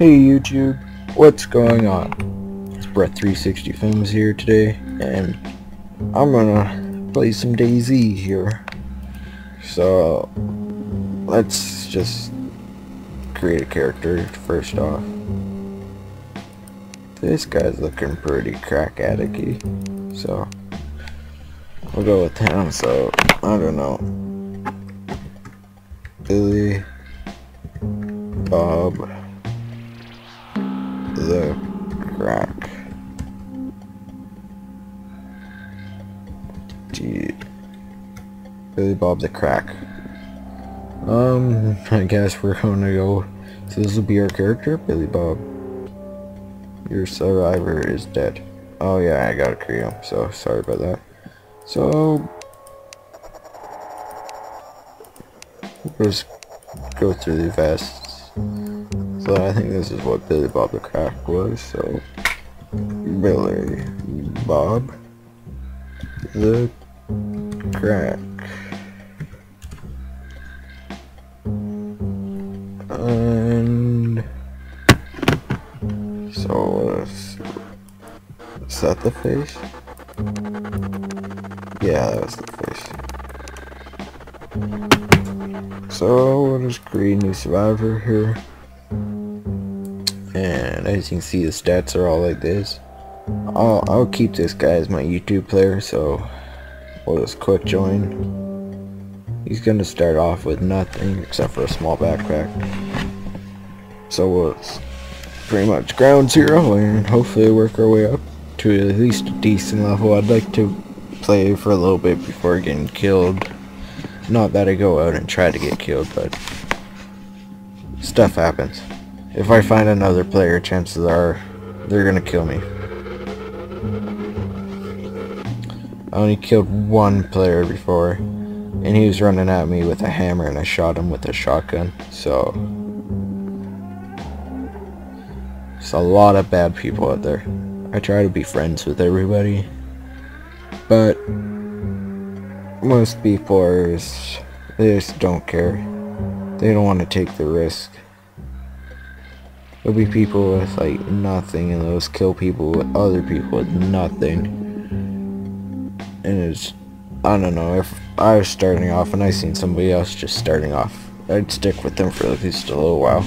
Hey YouTube, what's going on? It's Brett360 Films here today, and I'm gonna play some DayZ here. So, let's just create a character first off. This guy's looking pretty crack addict-y, so we'll go with him. So, I don't know. Billy Bob the Crack. Gee. Billy Bob the Crack. I guess we're gonna go. So this will be our character, Billy Bob. Your survivor is dead. Oh yeah, I gotta create him, so sorry about that. So we'll just go through the vests. So I think this is what Billy Bob the Crack was. So Billy Bob the Crack. And so is that the face? Yeah, that was the face. So we'll just create a new survivor here. And as you can see, the stats are all like this. I'll keep this guy as my YouTube player, so we'll just quick join. He's gonna start off with nothing except for a small backpack. So we'll pretty much ground zero and hopefully work our way up to at least a decent level. I'd like to play for a little bit before getting killed. Not that I go out and try to get killed, but stuff happens. If I find another player, chances are they're gonna kill me. I only killed one player before, and he was running at me with a hammer and I shot him with a shotgun. So there's a lot of bad people out there. I try to be friends with everybody, but most people they just don't care. They don't want to take the risk. There'll be people with like nothing, and those kill people with other people with nothing. And it's, I don't know, if I was starting off and I seen somebody else just starting off, I'd stick with them for at least a little while.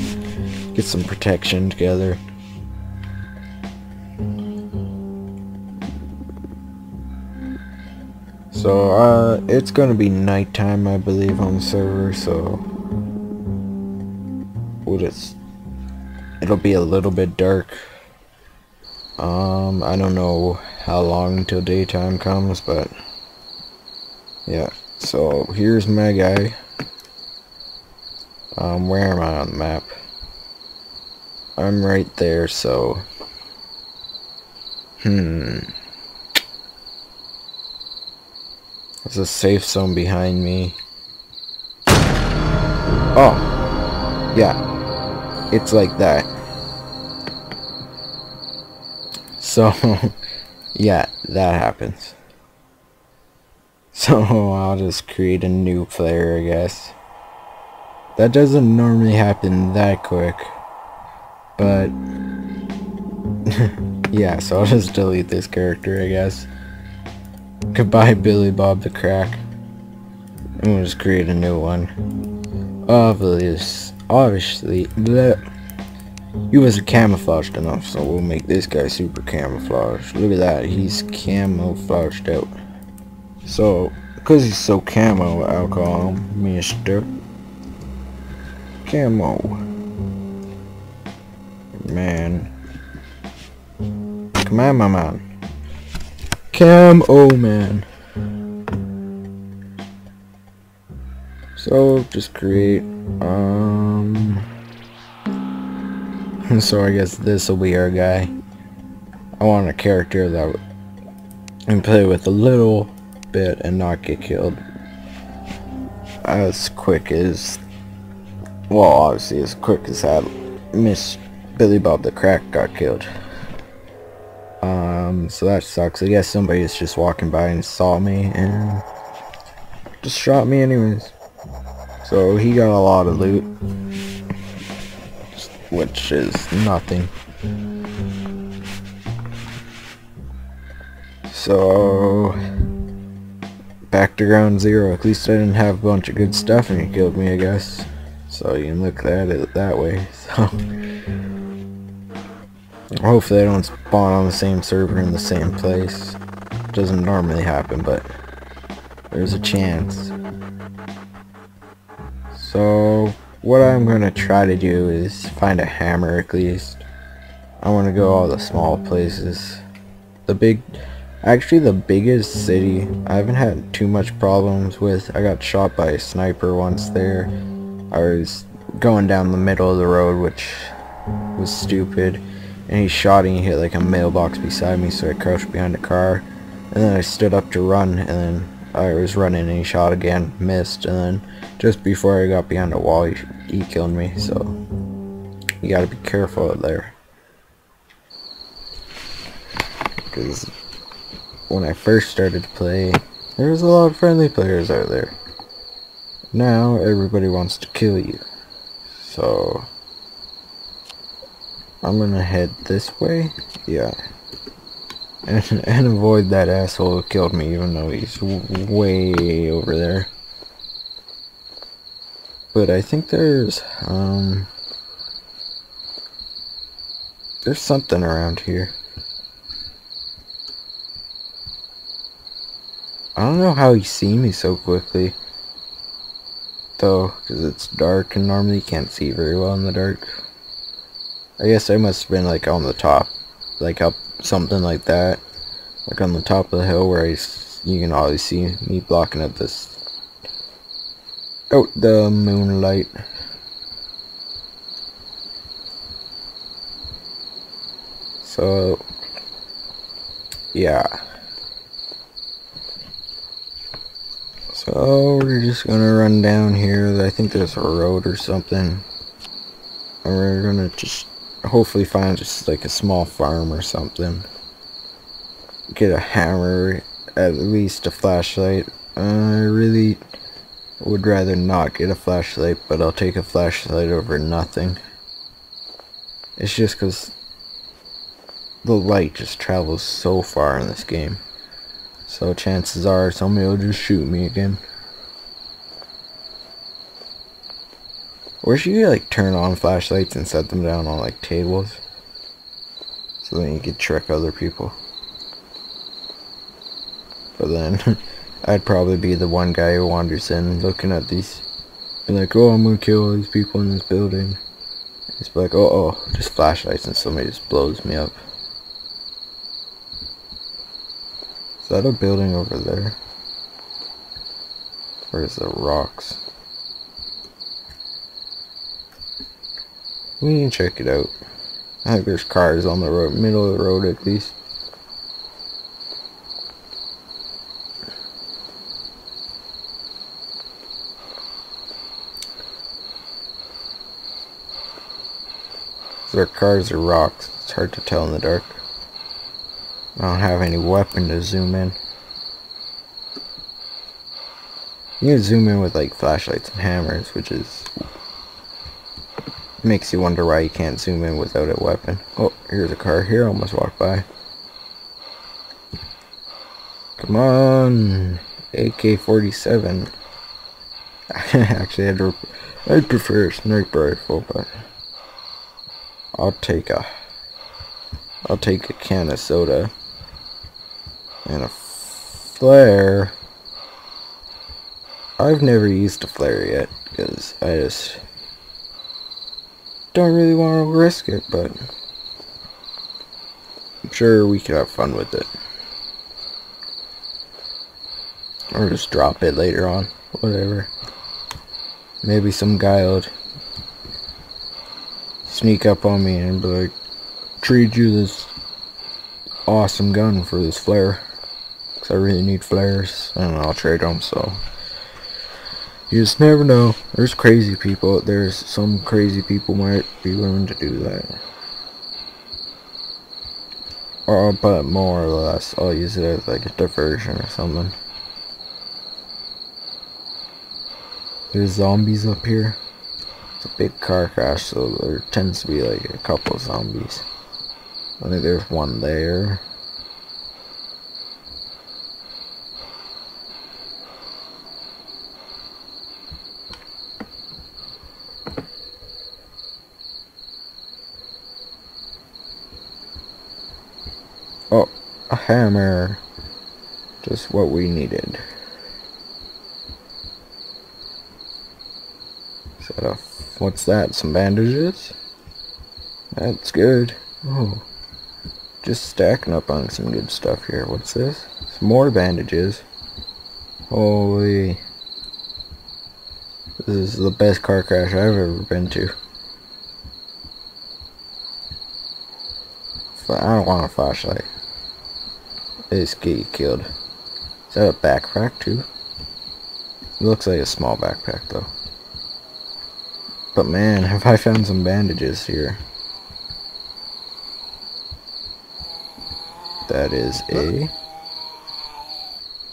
Get some protection together. So it's gonna be nighttime, I believe, on the server, so it'll be a little bit dark. I don't know how long until daytime comes, but yeah. So here's my guy. Where am I on the map? I'm right there, so there's a safe zone behind me. Oh, yeah. It's like that. So, yeah, that happens. So, I'll just create a new player, I guess. That doesn't normally happen that quick. But, yeah, so I'll just delete this character, I guess. Goodbye, Billy Bob the Crack. And we'll just create a new one. Obviously, he wasn't camouflaged enough, so we'll make this guy super camouflaged. Look at that, he's camouflaged out. So, because he's so camo, I'll call him Mr. Camo Man. Come on, my man. Camo Man. So just create so I guess this will be our guy. I want a character that can play with a little bit and not get killed as quick as, well, obviously as quick as that Miss Billy Bob the Crack got killed. So that sucks. I guess somebody is just walking by and saw me and just shot me anyways. So he got a lot of loot. which is nothing. So back to ground zero. At least I didn't have a bunch of good stuff and he killed me, I guess. So you can look at it that way. So hopefully I don't spawn on the same server in the same place. Doesn't normally happen, but there's a chance. So what I'm gonna try to do is find a hammer at least. I want to go all the small places. Actually the biggest city I haven't had too much problems with. I got shot by a sniper once there. I was going down the middle of the road, which was stupid, and he shot and he hit like a mailbox beside me, so I crouched behind a car, and then I stood up to run, and then I was running and he shot again, missed, and then just before I got behind a wall he killed me. So you gotta be careful out there, because when I first started to play there was a lot of friendly players out there. Now everybody wants to kill you, so I'm gonna head this way, yeah, and avoid that asshole who killed me, even though he's way over there. But I think there's something around here. I don't know how he seen me so quickly, though, because it's dark and normally you can't see very well in the dark. I guess I must have been like on the top, like up something like that, like on the top of the hill where you can always see me blocking at this. Oh, the moonlight. So yeah. So we're just gonna run down here. I think there's a road or something. And we're gonna just hopefully find just like a small farm or something. Get a hammer, at least a flashlight. I really would rather not get a flashlight, but I'll take a flashlight over nothing. It's just because the light just travels so far in this game. So chances are somebody will just shoot me again. Or should you like turn on flashlights and set them down on like tables, so then you could trick other people. But then I'd probably be the one guy who wanders in looking at these and like, oh, I'm gonna kill all these people in this building. It's like, oh, just flashlights, and somebody just blows me up. Is that a building over there? Where's the rocks? We can check it out. I think there's cars on the road, middle of the road at least. There are cars or rocks. It's hard to tell in the dark. I don't have any weapon to zoom in. You can zoom in with like flashlights and hammers, which is makes you wonder why you can't zoom in without a weapon. Oh, here's a car here. I almost walked by. Come on, AK-47. Actually, I'd prefer a sniper rifle, but I'll take a can of soda and a flare. I've never used a flare yet because I just don't really want to risk it, but I'm sure we could have fun with it. Or just drop it later on, whatever. Maybe some guy would sneak up on me and be like, trade you this awesome gun for this flare, because I really need flares, and I'll trade them. So you just never know. There's crazy people. There's some crazy people might be willing to do that. But more or less, I'll use it as like a diversion or something. There's zombies up here. a big car crash, so there tends to be like a couple of zombies. I think there's one there. Oh, a hammer. Just what we needed. So, what's that? Some bandages? That's good. Oh, just stacking up on some good stuff here. What's this? Some more bandages. Holy. This is the best car crash I've ever been to. But I don't want a flashlight. This get you killed. Is that a backpack too? It looks like a small backpack though. But man, have I found some bandages here. That is a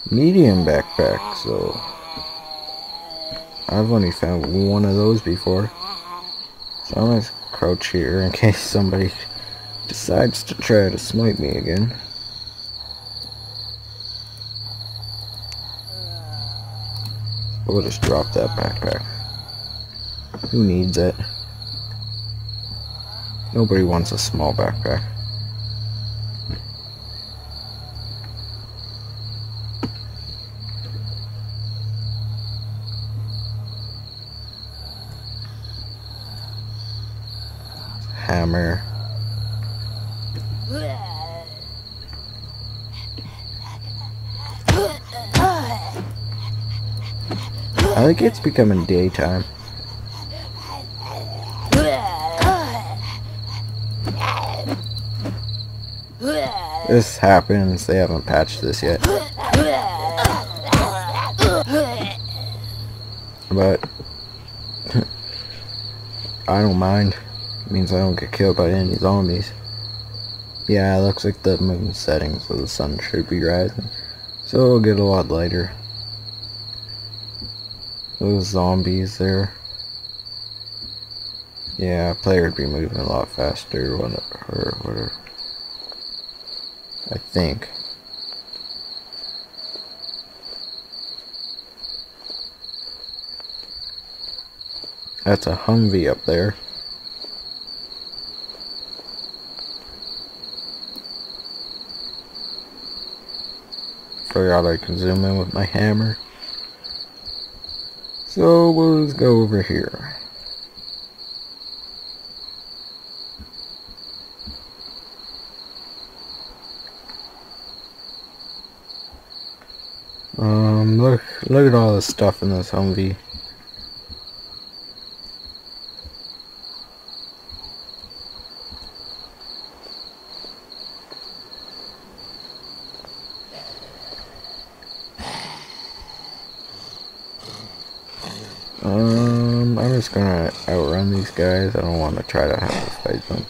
medium backpack, so I've only found one of those before. So I'm gonna crouch here in case somebody decides to try to smite me again. We'll just drop that backpack. Who needs it? Nobody wants a small backpack. Hammer. I think it's becoming daytime. This happens, they haven't patched this yet. But I don't mind. It means I don't get killed by any zombies. Yeah, it looks like the moon's setting, so the sun should be rising. So it'll get a lot lighter. Those zombies there. Yeah, player would be moving a lot faster or whatever. I think. That's a Humvee up there. Forgot I can zoom in with my hammer. So we'll just go over here. Look at all the stuff in this Humvee. I'm just gonna outrun these guys. I don't want to try to have to fight them.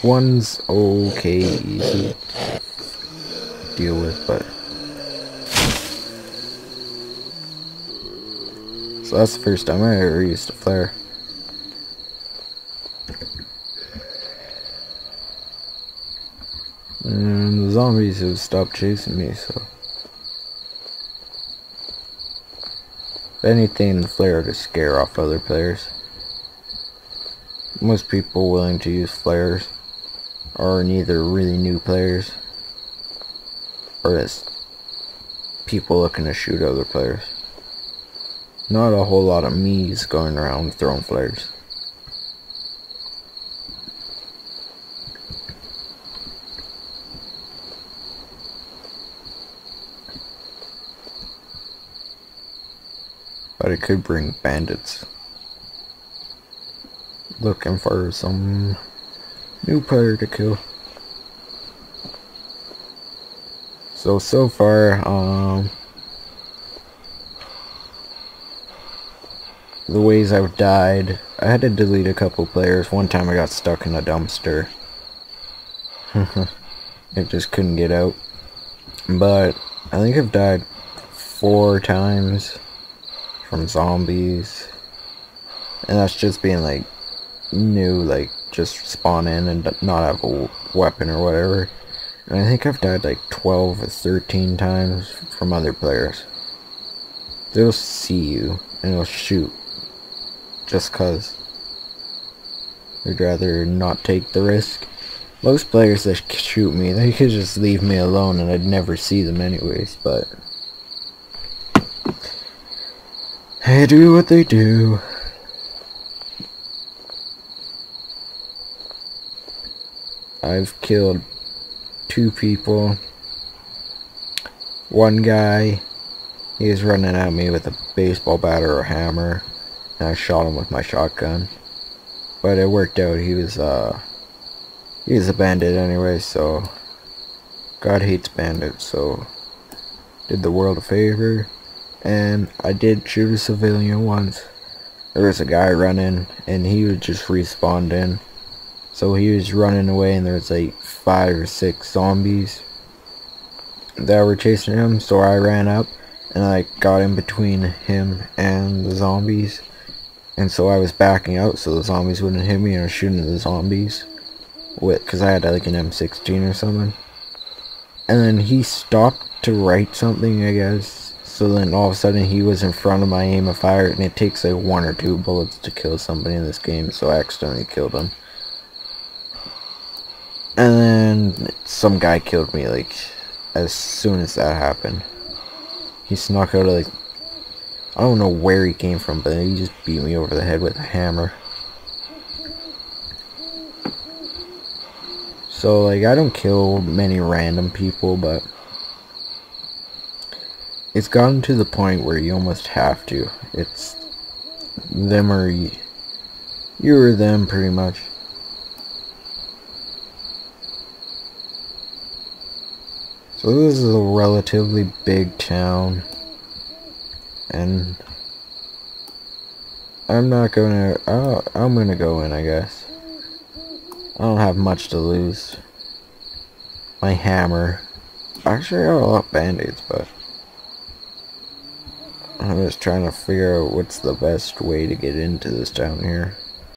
One's okay, easy to deal with, but so that's the first time I ever used a flare. And the zombies have stopped chasing me, so if anything, the flare to scare off other players. Most people willing to use flares are neither really new players or just people looking to shoot other players. Not a whole lot of me's going around throwing flares. But it could bring bandits looking for some new player to kill. So far, the ways I've died, I had to delete a couple players. One time I got stuck in a dumpster. It just couldn't get out. But I think I've died 4 times from zombies. And that's just being like new, like just spawn in and not have a weapon or whatever. And I think I've died like 12 or 13 times from other players. They'll see you and they'll shoot just cause they'd rather not take the risk. Most players that shoot me, they could just leave me alone and I'd never see them anyways, but they do what they do. I've killed 2 people. One guy, he was running at me with a baseball bat or a hammer, and I shot him with my shotgun. But it worked out. He was a bandit anyway, so God hates bandits, so did the world a favor. And I did shoot a civilian once. There was a guy running, and he would just respawn in. So he was running away, and there was like 5 or 6 zombies that were chasing him. So I ran up, and I got in between him and the zombies. And so I was backing out so the zombies wouldn't hit me, and I was shooting the zombies because I had like an M16 or something. And then he stopped to write something, I guess. So then all of a sudden he was in front of my aim of fire, and it takes like 1 or 2 bullets to kill somebody in this game, so I accidentally killed him. And then some guy killed me like as soon as that happened. He snuck out of like, I don't know where he came from, but he just beat me over the head with a hammer. So like I don't kill many random people, but it's gotten to the point where you almost have to. It's them or you or them pretty much. So this is a relatively big town, and I'm gonna go in, I guess. I don't have much to lose. My hammer. Actually, I got a lot of band-aids, but I'm just trying to figure out what's the best way to get into this town here.